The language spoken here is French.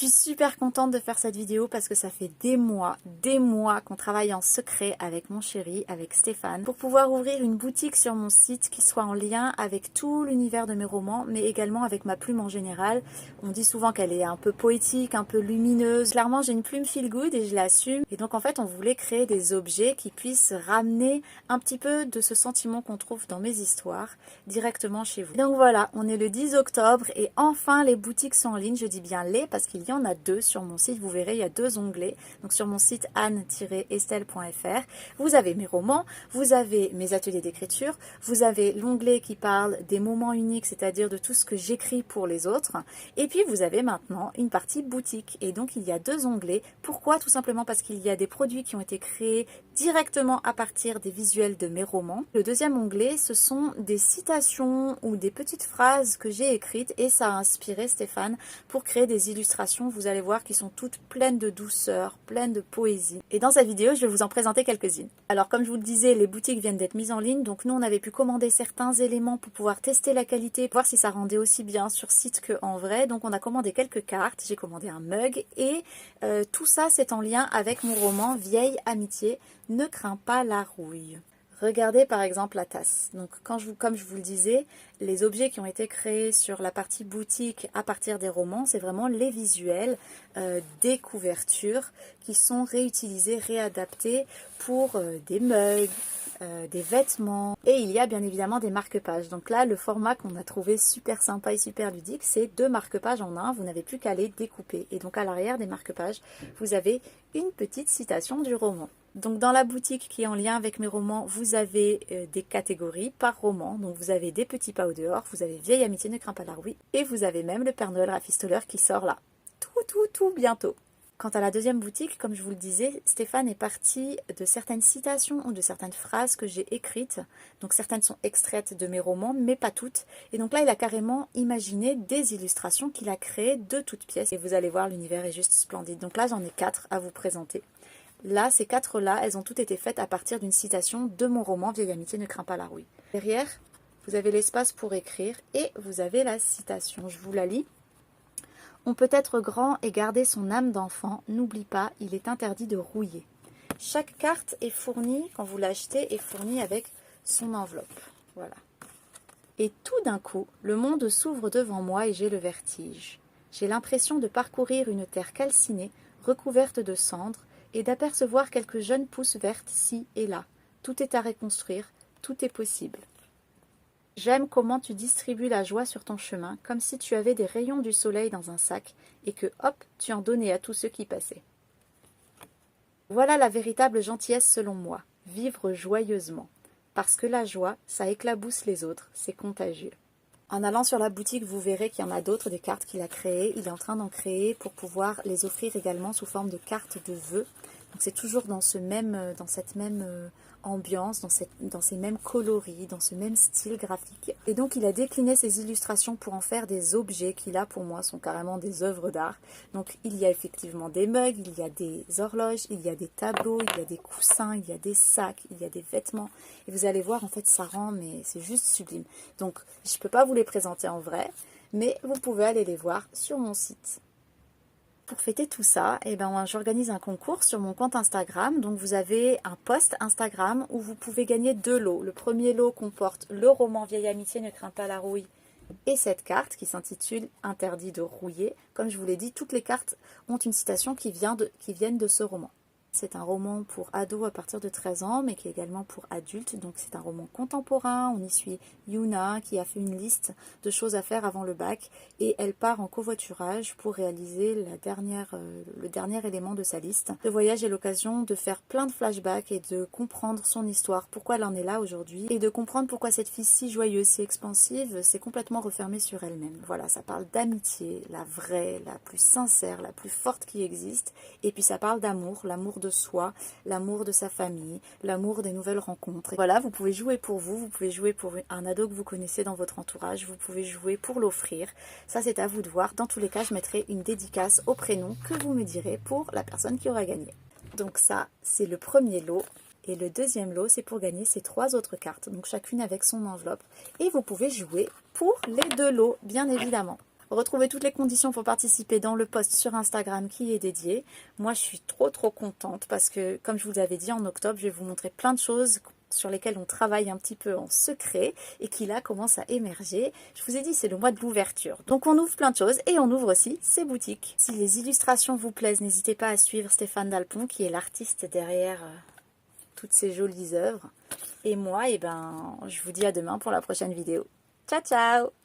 suis super contente de faire cette vidéo parce que ça fait des mois qu'on travaille en secret avec mon chéri, avec Stéphane, pour pouvoir ouvrir une boutique sur mon site qui soit en lien avec tout l'univers de mes romans, mais également avec ma plume en général. On dit souvent qu'elle est un peu poétique, un peu lumineuse. Clairement, j'ai une plume feel good et je l'assume. Et donc en fait, on voulait créer des objets qui puissent ramener un petit peu de ce sentiment qu'on trouve dans mes histoires directement chez vous. Donc voilà, on est le 10 octobre et enfin les boutiques sont en ligne. Je dis bien les parce qu'il y en a deux sur mon site. Vous verrez, il y a deux onglets. Donc sur mon site anne-estelle.fr, vous avez mes romans, vous avez mes ateliers d'écriture, vous avez l'onglet qui parle des moments uniques, c'est-à-dire de tout ce que j'écris pour les autres. Et puis vous avez maintenant une partie boutique. Et donc il y a deux onglets. Pourquoi? Tout simplement parce qu'il y a des produits qui ont été créés directement à partir des visuels de mes romans. Le deuxième onglet, ce sont des citations ou des petites phrases que j'ai écrites et ça a inspiré Stéphane pour créer des illustrations. Vous allez voir qui sont toutes pleines de douceur, pleines de poésie. Et dans cette vidéo, je vais vous en présenter quelques-unes. Alors comme je vous le disais, les boutiques viennent d'être mises en ligne, donc nous on avait pu commander certains éléments pour pouvoir tester la qualité, voir si ça rendait aussi bien sur site qu'en vrai. Donc on a commandé quelques cartes, j'ai commandé un mug et tout ça c'est en lien avec mon roman Vieille Amitié, ne crains pas la rouille. Regardez par exemple la tasse. Donc comme je vous le disais, les objets qui ont été créés sur la partie boutique à partir des romans, c'est vraiment les visuels des couvertures qui sont réutilisés, réadaptés pour des mugs, des vêtements. Et il y a bien évidemment des marque-pages. Donc là, le format qu'on a trouvé super sympa et super ludique, c'est deux marque-pages en un. Vous n'avez plus qu'à les découper. Et donc à l'arrière des marque-pages, vous avez une petite citation du roman. Donc dans la boutique qui est en lien avec mes romans, vous avez des catégories par roman. Donc vous avez des petits pas au dehors, vous avez Vieille Amitié, ne crains pas la rouille, et vous avez même le Père Noël rafistoleur qui sort là. Tout bientôt. Quant à la deuxième boutique, comme je vous le disais, Stéphane est parti de certaines citations ou de certaines phrases que j'ai écrites. Donc certaines sont extraites de mes romans, mais pas toutes. Et donc là, il a carrément imaginé des illustrations qu'il a créées de toutes pièces. Et vous allez voir, l'univers est juste splendide. Donc là, j'en ai 4 à vous présenter. Là, ces 4-là, elles ont toutes été faites à partir d'une citation de mon roman Vieille Amitié, ne crains pas la rouille. Derrière, vous avez l'espace pour écrire et vous avez la citation. Je vous la lis. On peut être grand et garder son âme d'enfant. N'oublie pas, il est interdit de rouiller. Chaque carte est fournie, quand vous l'achetez, est fournie avec son enveloppe. Voilà. Et tout d'un coup, le monde s'ouvre devant moi et j'ai le vertige. J'ai l'impression de parcourir une terre calcinée, recouverte de cendres, et d'apercevoir quelques jeunes pousses vertes ci et là. Tout est à reconstruire, tout est possible. J'aime comment tu distribues la joie sur ton chemin, comme si tu avais des rayons du soleil dans un sac, et que, hop, tu en donnais à tous ceux qui passaient. Voilà la véritable gentillesse selon moi, vivre joyeusement. Parce que la joie, ça éclabousse les autres, c'est contagieux. En allant sur la boutique, vous verrez qu'il y en a d'autres, des cartes qu'il a créées. Il est en train d'en créer pour pouvoir les offrir également sous forme de cartes de vœux. Donc c'est toujours dans cette même ambiance, dans ces mêmes coloris, dans ce même style graphique. Et donc il a décliné ces illustrations pour en faire des objets qui là pour moi sont carrément des œuvres d'art. Donc il y a effectivement des mugs, il y a des horloges, il y a des tableaux, il y a des coussins, il y a des sacs, il y a des vêtements. Et vous allez voir en fait ça rend, mais c'est juste sublime. Donc je ne peux pas vous les présenter en vrai, mais vous pouvez aller les voir sur mon site. Pour fêter tout ça, j'organise un concours sur mon compte Instagram. Donc vous avez un post Instagram où vous pouvez gagner 2 lots. Le premier lot comporte le roman Vieille Amitié, ne crains pas la rouille et cette carte qui s'intitule Interdit de rouiller. Comme je vous l'ai dit, toutes les cartes ont une citation qui viennent de ce roman. C'est un roman pour ados à partir de 13 ans, mais qui est également pour adultes. Donc c'est un roman contemporain. On y suit Yuna qui a fait une liste de choses à faire avant le bac. Et elle part en covoiturage pour réaliser le dernier élément de sa liste. Le voyage est l'occasion de faire plein de flashbacks et de comprendre son histoire, pourquoi elle en est là aujourd'hui. Et de comprendre pourquoi cette fille si joyeuse, si expansive, s'est complètement refermée sur elle-même. Voilà, ça parle d'amitié, la vraie, la plus sincère, la plus forte qui existe. Et puis ça parle d'amour, l'amour de soi, l'amour de sa famille, l'amour des nouvelles rencontres. Et voilà, vous pouvez jouer pour vous pouvez jouer pour un ado que vous connaissez dans votre entourage, vous pouvez jouer pour l'offrir. Ça, c'est à vous de voir. Dans tous les cas, je mettrai une dédicace au prénom que vous me direz pour la personne qui aura gagné. Donc ça, c'est le premier lot. Et le deuxième lot, c'est pour gagner ces 3 autres cartes. Donc chacune avec son enveloppe. Et vous pouvez jouer pour les 2 lots, bien évidemment. Retrouvez toutes les conditions pour participer dans le post sur Instagram qui est dédié. Moi, je suis trop contente parce que, comme je vous avais dit, en octobre, je vais vous montrer plein de choses sur lesquelles on travaille un petit peu en secret et qui là commencent à émerger. Je vous ai dit, c'est le mois de l'ouverture. Donc on ouvre plein de choses et on ouvre aussi ses boutiques. Si les illustrations vous plaisent, n'hésitez pas à suivre Stéphane Dalpont qui est l'artiste derrière toutes ces jolies œuvres. Et moi, je vous dis à demain pour la prochaine vidéo. Ciao, ciao!